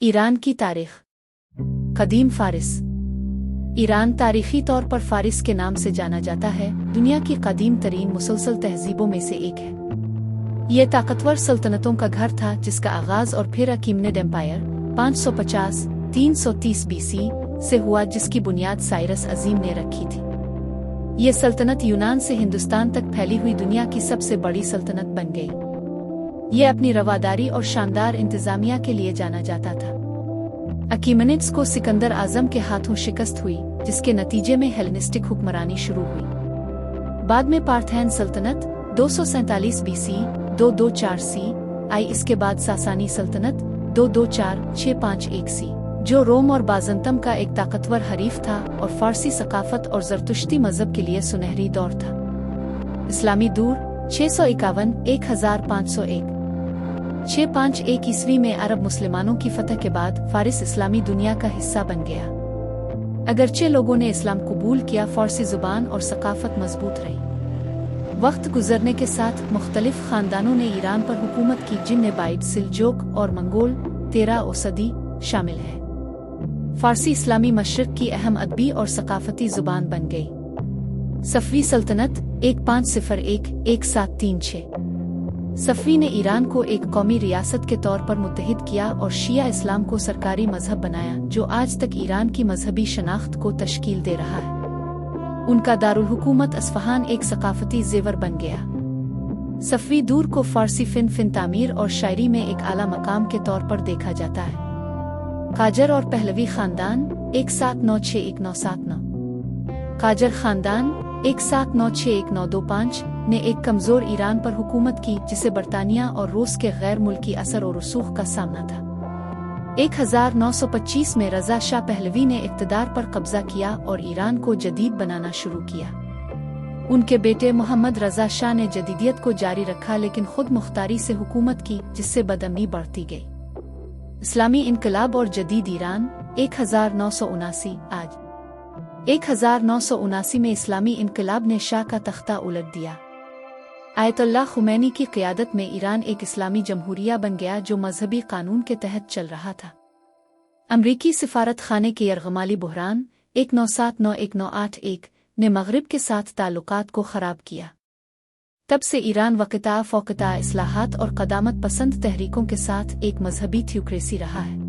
Iran की तारीख। कदीम फ़ारिस। ईरान तारीख़ी तौर पर फ़ारिस के नाम से जाना जाता है, दुनिया की कदीम तरीन मुसलसल तहज़ीबों में से एक है। यह ताकतवर सल्तनतों का घर था जिसका आगाज़ और फिर अकीमनेड एम्पायर 550-330 BC से हुआ, जिसकी बुनियाद साइरस अजीम ने रखी थी। यह सल्तनत यूनान से हिंदुस्तान तक फैली हुई दुनिया की सबसे बड़ी सल्तनत बन गई। यह अपनी रवादारी और शानदार इंतज़ामिया के लिए जाना जाता था। अकीमेनिड्स को सिकंदर आज़म के हाथों शिकस्त हुई, जिसके नतीजे में हेलेनिस्टिक हुक्मरानी शुरू हुई। बाद में पार्थेन सल्तनत 247 BC 224 C आई। इसके बाद सासानी सल्तनत 224-651 C, जो रोम और बाज़ंतम का एक ताकतवर हरीफ था और फ़ारसी सकाफत और ज़रतुश्ती मज़हब के लिए सुनहरी दौर था। इस्लामी दूर 651-1501 651 ईस्वी में अरब मुसलमानों की फतह के बाद फ़ारिस इस्लामी दुनिया का हिस्सा बन गया। अगरचे लोगों ने इस्लाम कबूल किया, फ़ारसी ज़ुबान और सकाफत मजबूत रही। वक्त गुजरने के साथ मुख्तलिफ ख़ानदानों ने ईरान पर हुकूमत की, जिनमें बाइड, सिलजोक और मंगोल 13वीं सदी शामिल है। फ़ारसी इस्लामी मशरिक़ की अहम अदबी और सकाफती ज़ुबान बन गई। सफ़वी सल्तनत 1501-1736। सफ़वी ने ईरान को एक कौमी रियासत के तौर पर मुत्तहिद किया और शिया इस्लाम को सरकारी मजहब बनाया, जो आज तक ईरान की मजहबी शनाख्त को तश्कील दे रहा है। उनका दारुल हुकूमत अस्फ़हान एक सकाफती ज़ेवर बन गया। सफ़वी दूर को फ़ारसी फ़िन तामीर और शायरी में एक आला मकाम के तौर पर देखा जाता है। काजर और पहलवी ख़ानदान 1796-1979। काजर ख़ानदान 1796-1925 ने एक कमज़ोर ईरान पर हुकूमत की, जिसे बरतानिया और रूस के गैर मुल्की असर और रसूख का सामना था। 1925 में रज़ा शाह पहलवी ने इक़्तिदार पर कब्ज़ा किया और ईरान को जदीद बनाना शुरू किया। उनके बेटे मोहम्मद रज़ा शाह ने जदीदियत को जारी रखा, लेकिन खुद मुख्तारी से हुकूमत की, जिससे बदअमनी बढ़ती गई। इस्लामी इनकलाब और जदीद ईरान 1979। आज 1979 में इस्लामी इनकलाब ने शाह का तख्ता उलट दिया। आयतुल्लाह खुमैनी की क़ियादत में ईरान एक इस्लामी जमहूरिया बन गया, जो मजहबी कानून के तहत चल रहा था। अमरीकी सिफारत खाने के यरगमाली बहरान 1979-1981 ने मगरिब के साथ ताल्लुकात को ख़राब किया। तब से ईरान वक़्ता फ़ौक़ता इस्लाहात और क़दामत पसंद तहरीकों के साथ एक मजहबी थियोक्रेसी रहा है।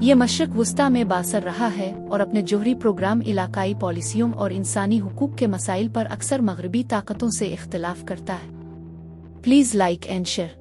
ये मशरिक़ वुस्ता में बासर रहा है और अपने जोहरी प्रोग्राम, इलाकाई पॉलिसियों और इंसानी हुकूक के मसाइल पर अक्सर मगरबी ताकतों से इख्तिलाफ करता है। Please like and share.